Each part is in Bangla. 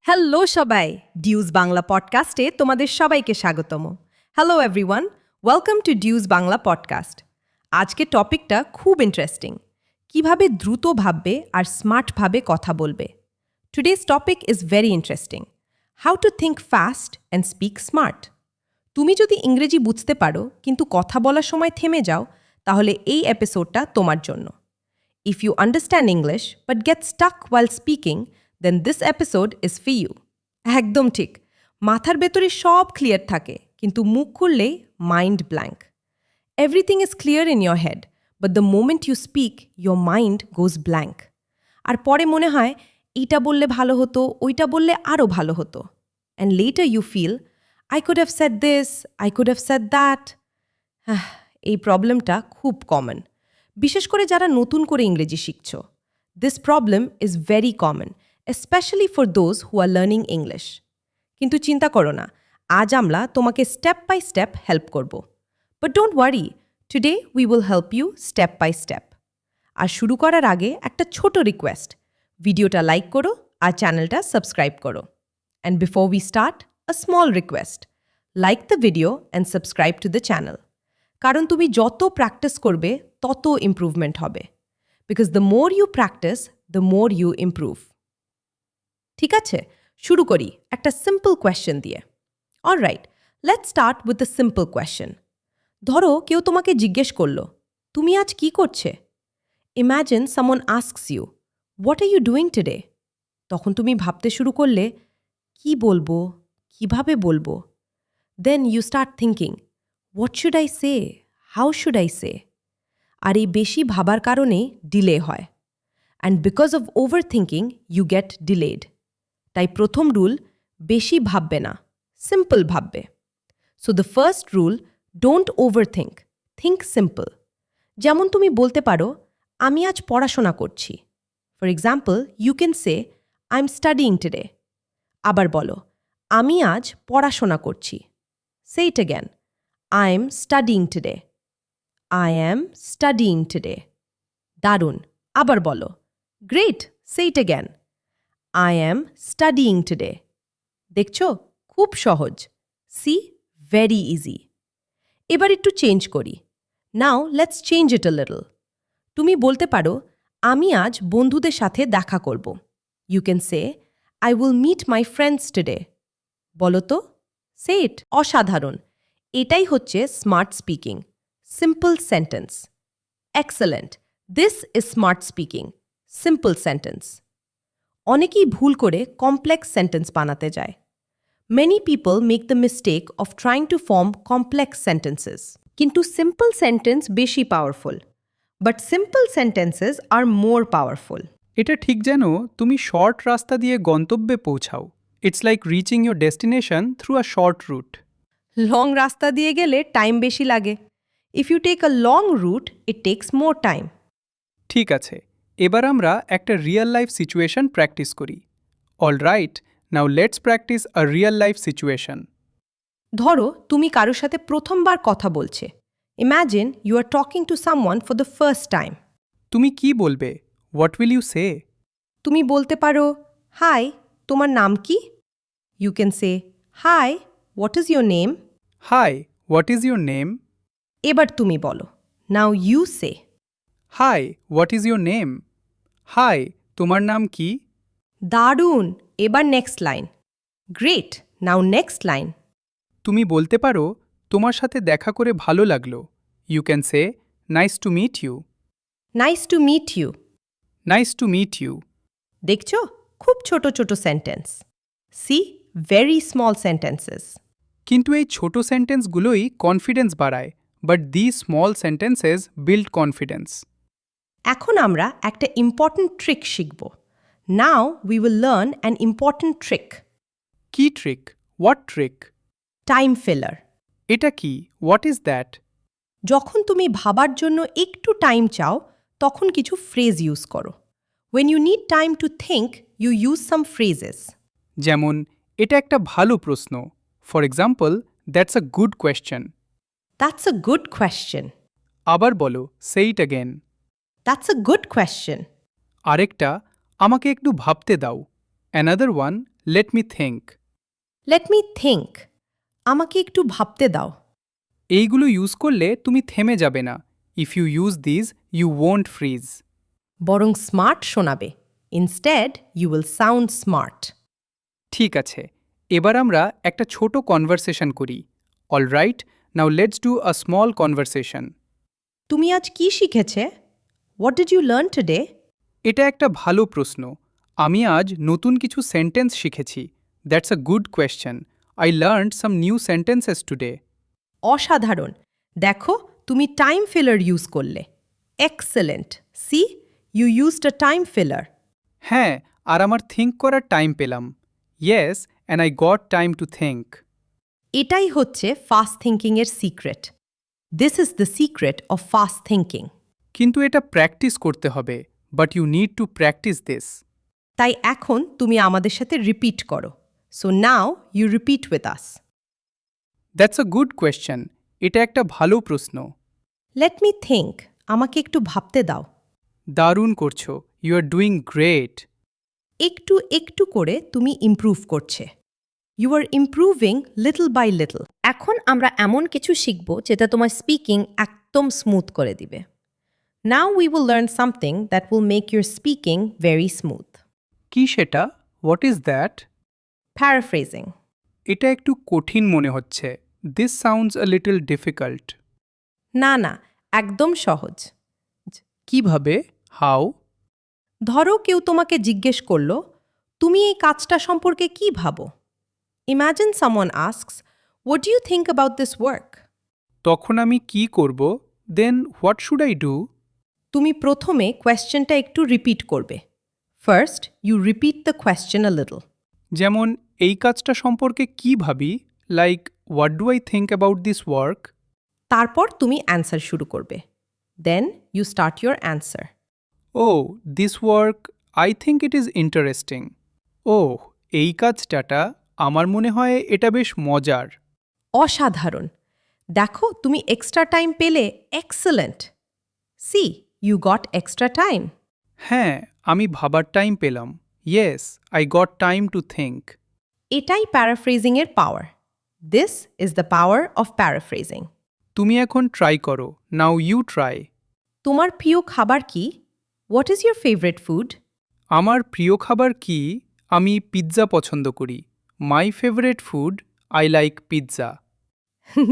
হ্যালো সবাই, ডিউজ বাংলা পডকাস্টে তোমাদের সবাইকে স্বাগতম। Hello everyone, welcome to dues Bangla podcast. আজকে টপিকটা খুব ইন্টারেস্টিং, কিভাবে দ্রুত ভাববে আর স্মার্টভাবে কথা বলবে। Today's topic is very interesting, how to think fast and speak smart. তুমি যদি ইংরেজি বুঝতে পারো কিন্তু কথা বলার সময় থেমে যাও, তাহলে এই এপিসোডটা তোমার জন্য। If you understand English but get stuck while speaking, then this episode is for you. একদম ঠিক, মাথার ভেতরে সব ক্লিয়ার থাকে কিন্তু মুখ খুললেই mind blank. Everything is clear in your head, but the moment you speak, your mind goes blank. আর পরে মনে হয় এইটা বললে ভালো হতো, ওইটা বললে আরও ভালো হতো। And later you feel, I could have said this, I could have said that. এই প্রবলেমটা খুব কমন, বিশেষ করে যারা নতুন করে ইংরেজি শিখছ। This problem is very common, specially for those who are learning English. কিন্তু চিন্তা করো না, আজ আমরা তোমাকে স্টেপ বাই স্টেপ হেল্প করব। But don't worry, today we will help you step by step. আর শুরু করার আগে একটা ছোট রিকোয়েস্ট, ভিডিওটা লাইক করো আর চ্যানেলটা সাবস্ক্রাইব করো। And before we start, a small request, like the video and subscribe to the channel. কারণ তুমি যত প্র্যাকটিস করবে তত ইমপ্রুভমেন্ট হবে। Because the more you practice, the more you improve. ঠিক আছে, শুরু করি একটা সিম্পল কোয়েশ্চেন দিয়ে। Alright, let's start with the simple question. ধরো কেউ তোমাকে জিজ্ঞেস করলো, তুমি আজ কি করছে? Imagine someone asks you, what are you doing today? তখন তুমি ভাবতে শুরু করলে, কি বলবো, কিভাবে বলবো? Then you start thinking, what should I say, how should I say? আর এই বেশি ভাবার কারণে ডিলে হয়। And because of over thinking you get delayed. তাই প্রথম রুল, বেশি ভাববে না, সিম্পল ভাববে। So the first rule, don't over think, think simple. যেমন তুমি বলতে পারো, আমি আজ পড়াশোনা করছি। For example, you can say, I am studying today. আবার বলো, আমি আজ পড়াশোনা করছি। Say it again, I am studying today. I am studying today. দারুণ, আবার বলো। Great, say it again. I am studying today. দেখছো, খুব সহজ। See, very easy. এবার একটু চেঞ্জ করি। Now let's change it a little. তুমি বলতে পারো, আমি আজ বন্ধুদের সাথে দেখা করব। You can say, I will meet my friends today. বলো তো, say it. অসাধারণ, এটাই হচ্ছে smart speaking, simple sentence. Excellent, this is smart speaking, simple sentence. অনেকেই ভুল করে কমপ্লেক্স সেন্টেন্স বানাতে যায়। Many people make the mistake of trying to form complex sentences. কিন্তু সিম্পল সেন্টেন্স বেশি powerful, but simple sentences are more powerful. এটা ঠিক যেন তুমি শর্ট রাস্তা দিয়ে গন্তব্যে পৌঁছাও। It's like reaching your destination through a short route. Long রাস্তা দিয়ে গেলে টাইম বেশি লাগে। If you take a long route, it takes more time. ঠিক আছে, এবার আমরা একটা রিয়েল লাইফ সিচুয়েশন প্র্যাকটিস করি। Alright, now let's practice a real life situation. ধরো তুমি কারোর সাথে প্রথমবার কথা বলছে। Imagine you are talking to someone for the first time. তুমি কি বলবে? What will you say? তুমি বলতে পারো, হাই, তোমার নাম কি? You can say, hi, what is your name? Hi, what is your name? এবার তুমি বলো, now you say. Hi, what is your name? Hi, তোমার নাম কি? দারুণ, এবার next line. Great, now next line. তুমি বলতে পারো, তোমার সাথে দেখা করে ভালো লাগলো। You can say, nice to meet you. Nice to meet you. Nice to meet you. দেখছো, খুব ছোট ছোট sentence. See, very small sentences. কিন্তু এই ছোট সেন্টেন্সগুলোই কনফিডেন্স বাড়ায়, but this small sentences build confidence. এখন আমরা একটা ইম্পর্ট্যান্ট ট্রিক শিখব। Now we will learn an important trick. কি trick? What trick? Time filler. এটা কি? What is that? যখন তুমি ভাবার জন্য একটু টাইম চাও, তখন কিছু ফ্রেজ ইউজ করো। When you need time to think, you use some phrases. যেমন, এটা একটা ভালো প্রশ্ন। For example, that's a good question. That's a good question. আবার বলো, say it again. That's a good question. আরেকটা, আমাকে একটু ভাবতে দাও। Another one, late me think. Late me think, আমাকে একটু ভাবতে দাও। এইগুলো ইউজ করলে তুমি থেমে যাবে না। If you use this you won't freeze. বরং স্মার্ট শোনাবে। Instead you will sound smart. ঠিক আছে, এবার আমরা একটা ছোট কনভারসেশন করি। Alright, now let's do a small conversation. তুমি আজ কি শিখেছে? What did you learn today? এটা একটা ভালো প্রশ্ন। আমি আজ নতুন কিছু সেন্টেন্স শিখেছি। That's a good question. I learned some new sentences today. অসাধারণ। দেখো, তুমি টাইম ফিলার ইউজ করলে। Excellent. See, you used a time filler. হ্যাঁ, আর আমার থিঙ্ক করার টাইম পেলাম। Yes, and I got time to think. এটাই হচ্ছে ফাস্ট থিঙ্কিংয়ের secret. This is the secret of fast thinking. কিন্তু এটা প্র্যাকটিস করতে হবে। But you need to practice this. তাই এখন তুমি আমাদের সাথে রিপিট করো। So now you repeat with us. That's a good question. এটা একটা ভালো প্রশ্ন। লেট মি থিঙ্ক, আমাকে একটু ভাবতে দাও। দারুণ করছো। You are doing great. একটু একটু করে তুমি ইমপ্রুভ করছে। You are improving little by little. এখন আমরা এমন কিছু শিখব যেটা তোমার স্পিকিং একদম স্মুথ করে দিবে। নাও we will learn something that will make your speaking very smooth. কি সেটা? What is that? প্যারাফ্রেজিং। এটা একটু কঠিন মনে হচ্ছে। This sounds a little difficult. না না, একদম সহজ। কিভাবে? হাউ? ধরো কেউ তোমাকে জিজ্ঞেস করলো, তুমি এই কাজটা সম্পর্কে কি ভাবো? Imagine someone asks, what do you think about this work? তখন আমি কি করব? Then what should I do? তুমি প্রথমে কোয়েশ্চেনটা একটু রিপিট করবে। First you repeat the question a little. যেমন এই কাজটা সম্পর্কে কি ভাবি? Like what do I think about this work? তারপর তুমি অ্যান্সার শুরু করবে। Then you start your answer. Oh, this work, I think it is interesting. ওহ, এই কাজটা আমার মনে হয় এটা বেশ মজার। অসাধারণ। দেখো, তুমি এক্সট্রা টাইম পেলে। Excellent. See, you got extra time. হ্যাঁ, আমি ভাবার টাইম পেলাম। Yes, I got time to think. এটাই প্যারাফ্রেজিংয়ের power. This is the power of paraphrasing. তুমি এখন ট্রাই করো। Now you try. তোমার প্রিয় খাবার কি? What is your favourite food? আমার প্রিয় খাবার কি? আমি পিৎজা পছন্দ করি। My favourite food, I like pizza.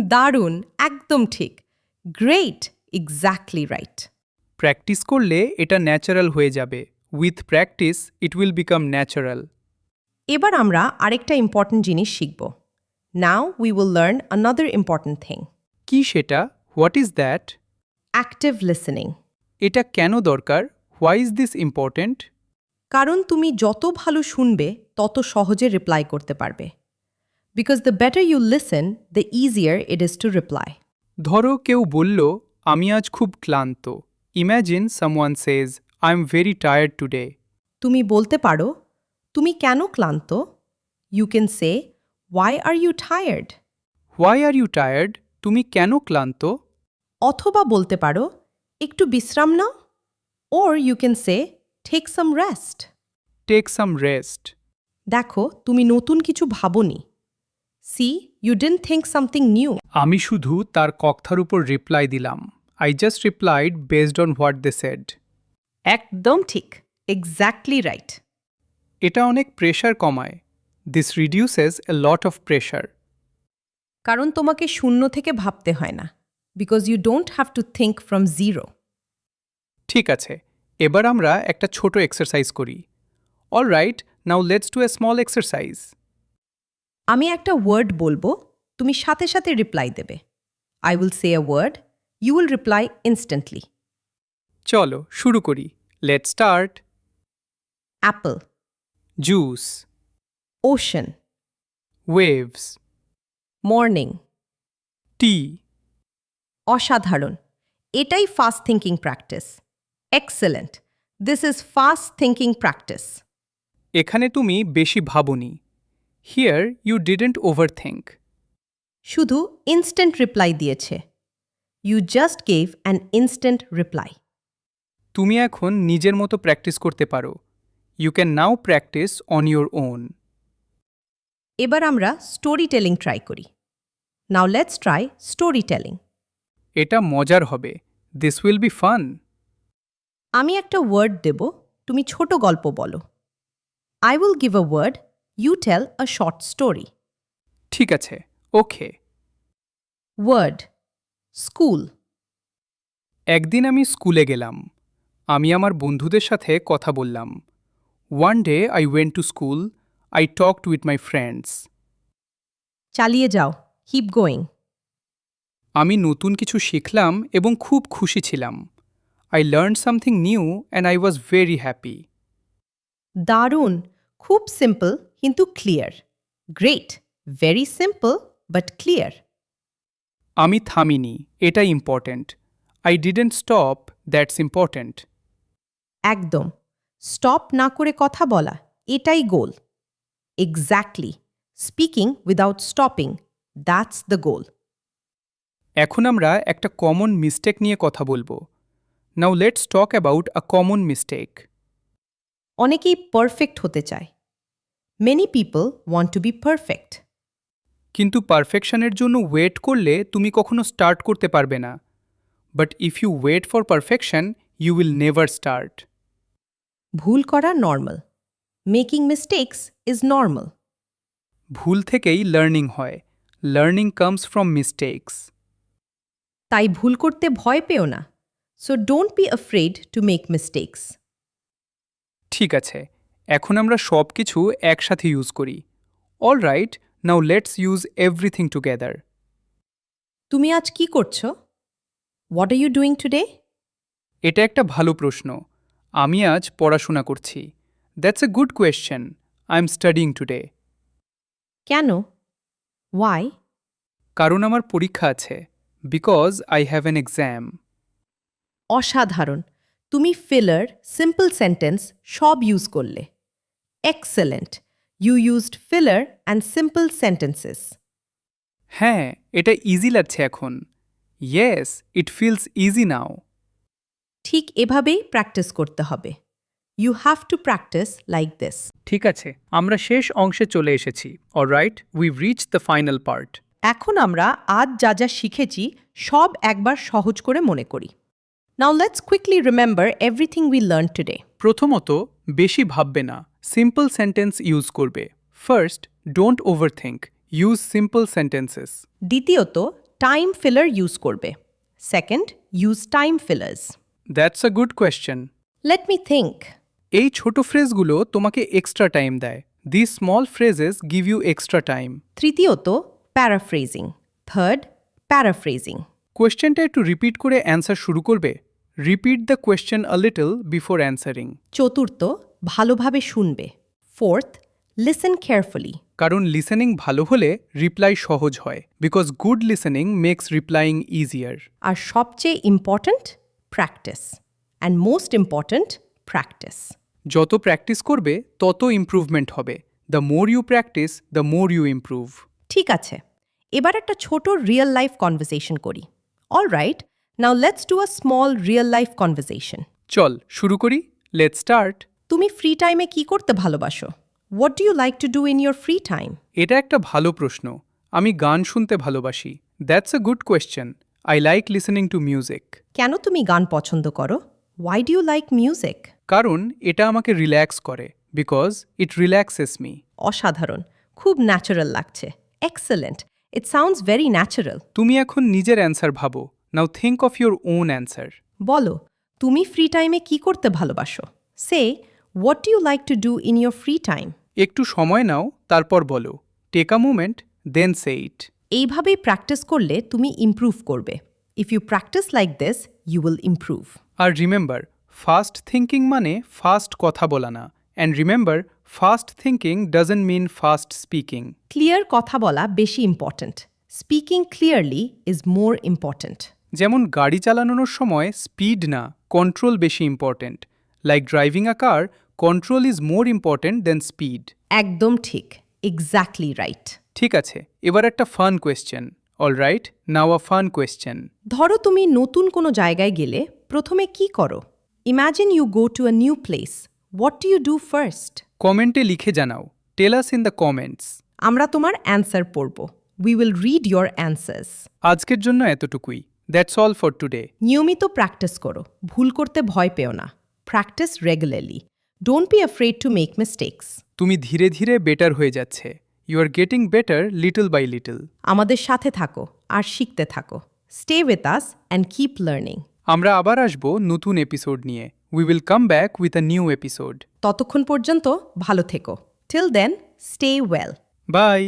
দারুণ, একদম ঠিক। Great, exactly right. প্র্যাকটিস করলে এটা ন্যাচারাল হয়ে যাবে। With practice it will become natural. এবার আমরা আরেকটা ইম্পর্ট্যান্ট জিনিস শিখব। Now we will learn another important thing. কি সেটা? What is that? Active listening. এটা কেন দরকার? Why is this important? কারণ তুমি যত ভালো শুনবে তত সহজে রিপ্লাই করতে পারবে। Because the better you listen, the easier it is to reply. ধরো কেউ বলল, আমি আজ খুব ক্লান্ত। Imagine someone says, I am very tired today. তুমি বলতে পারো, তুমি কেন ক্লান্ত? You can say, why are you tired? Why are you tired? তুমি কেন ক্লান্ত? অথবা বলতে পারো, একটু বিশ্রাম নাও। Or you can say, take some rest. Take some rest. দেখো, তুমি নতুন কিছু ভাবোনি। See, you didn't think something new. আমি শুধু তার কথার উপর রিপ্লাই দিলাম। I just replied based on what they said. একদম ঠিক, এক্স্যাক্টলি রাইট। এটা অনেক প্রেশার কমায়। This reduces a lot of pressure. কারণ তোমাকে শূন্য থেকে ভাবতে হয় না। Because you don't have to think from zero. ঠিক আছে, এবার আমরা একটা ছোট এক্সারসাইজ করি। Alright, now let's do a small exercise. আমি একটা ওয়ার্ড বলবো, তুমি সাথে সাথে রিপ্লাই দেবে। I will say a word, you will reply instantly. চলো শুরু করি। Let's start. Apple. Juice. Ocean. Waves. Morning. Tea. অসাধারণ। এটাই fast thinking practice. Excellent. This is fast thinking practice. এখানে তুমি বেশি ভাবনি। Here you didn't overthink. শুধু ইনস্ট্যান্ট রিপ্লাই দিয়েছে। You just gave an instant reply. তুমি এখন নিজের মতো প্র্যাকটিস করতে পারো। You can now practice on your own. এবার আমরা স্টোরি টেলিং ট্রাই করি। Now let's try story telling. এটা মজার হবে। This will be fun. আমি একটা ওয়ার্ড দেব, তুমি ছোট গল্প বলো। I will give a word, you tell a short story. ঠিক আছে, ওকে। Word school. একদিন আমি স্কুলে গেলাম। আমি আমার বন্ধুদের সাথে কথা বললাম। One day I went to school. I talked with my friends. চালিয়ে যাও, কিপ গোয়িং। আমি নতুন কিছু শিখলাম এবং খুব খুশি ছিলাম। I learn something new and I was very happy. দারুণ, খুব সিম্পল কিন্তু clear. Great, very simple but clear. আমি থামিনি, এটা important. I didn't stop, that's important. একদম, স্টপ না করে কথা বলা, এটাই goal. Exactly, speaking without stopping, that's the goal. এখন আমরা একটা কমন মিস্টেক নিয়ে কথা বলবো। Now let's talk about a common mistake. অনেকেই পারফেক্ট হতে চায়। Many people want two be perfect. কিন্তু পারফেকশনের জন্য ওয়েট করলে তুমি কখনো স্টার্ট করতে পারবে না। But if you wait for perfection, you will never start. ভুল করা normal. Making mistakes is normal. ভুল থেকেই লার্নিং হয়। Learning comes from mistakes. তাই ভুল করতে ভয় পেও না। So don't be afraid to make mistakes. ঠিক আছে, এখন আমরা সব কিছু একসাথে ইউজ করি। All right, now let's use everything together. তুমি আজ কি করছো? What are you doing today? এটা একটা ভালো প্রশ্ন। আমি আজ পড়াশোনা করছি। That's a good question. I am studying today. কেন? ওয়াই? কারণ আমার পরীক্ষা আছে। Because I have an exam. অসাধারণ, তুমি ফিলার, সিম্পল সেন্টেন্স সব ইউজ করলে। Excellent, you used filler and simple sentences. হ্যাঁ, এটা ইজি লাগছে এখন। Yes, it feels easy now. ঠিক এভাবেই প্র্যাকটিস করতে হবে। You have to practice like this. ঠিক আছে, আমরা শেষ অংশে চলে এসেছি। Alright, we've reach the final part. এখন আমরা আজ যা যা শিখেছি সব একবার সহজ করে মনে করি। Now let's quickly remember everything we learn today. প্রথমত, বেশি ভাববে না। সিম্পল সেন্টেন্স ইউজ করবে। First, don't overthink. Use simple sentences. দ্বিতীয়ত, টাইম ফিলার ইউজ করবে। Second, use time fillers. That's a good question. Let me think. এই ছোট ফ্রেজগুলো তোমাকে এক্সট্রা টাইম দেয়। This small phrases give you extra time. তৃতীয়ত, প্যারাফ্রেজিং। Third, paraphrasing. কোয়েশ্চেনটা একটু রিপিট করে অ্যান্সার শুরু করবে। Repeat the question a little before answering. চতুর্থ, ভালোভাবে শুনবে। Fourth, listen carefully. কারণ লিসেনিং ভালো হলে রিপ্লাই সহজ হয়। Because good listening makes replying easier. আর সবচেয়ে important, practice. And most important, practice. যত প্র্যাকটিস করবে তত ইমপ্রুভমেন্ট হবে। The more you practice, the more you improve. ঠিক আছে, এবার একটা ছোট রিয়েল লাইফ কনভারসেশন করি। All right, now let's do a small real life conversation. চল শুরু করি। Let's start. তুমি ফ্রি টাইমে কি করতে ভালোবাসো? What do you like to do in your free time? এটা একটা ভালো প্রশ্ন। আমি গান শুনতে ভালোবাসি। That's a good question. I like listening to music. কেন তুমি গান পছন্দ করো? Why do you like music? কারণ এটা আমাকে রিল্যাক্স করে। Because it relaxes me. অসাধারণ, খুব ন্যাচারাল লাগছে। Excellent, it sounds very natural. তুমি এখন নিজের অ্যান্সার ভাবো। Now think of your own answer. বলো, তুমি ফ্রি টাইমে কি করতে ভালোবাসো? সে, what do you like to do in your free time? একটু সময় নাও, তারপর বলো। Take a moment, then say it. এইভাবেই প্র্যাকটিস করলে তুমি ইমপ্রুভ করবে। If you practice like this, you will improve. আর রিমেম্বার, ফাস্ট থিঙ্কিং মানে ফাস্ট কথা বলা না। And remember, fast thinking doesn't mean fast speaking. Clear কথা বলা বেশি important. Speaking clearly is more important. যেমন গাড়ি চালানোর সময় স্পিড না, কন্ট্রোল বেশি important. Like driving a car, control is more important then speed. একদম ঠিক, এক্স্যাক্টলি রাইট। ঠিক আছে, এবার একটা fun question. Alright, now a fun question. ধরো তুমি নতুন কোনো জায়গায় গেলে প্রথমে কি করো? Imagine you go to a new place. What do you do first? কমেন্টে লিখে জানাও। Tell us in the comments. আমরা তোমার অ্যান্সার পড়ব। We will read your answers. আজকের জন্য এতটুকুই। That's all for today. নিয়মিত প্র্যাকটিস করো, ভুল করতে ভয় পেও না। Practice regularly. Don't be afraid to make mistakes. তুমি ধীরে ধীরে বেটার হয়ে যাচ্ছে। You are getting better little by little. আমাদের সাথে থাকো আর শিখতে থাকো। Stay with us and keep learning. আমরা আবার আসব নতুন এপিসোড নিয়ে। We will come back with a new episode. ততক্ষণ পর্যন্ত ভালো থেকো। Till then, stay well. By.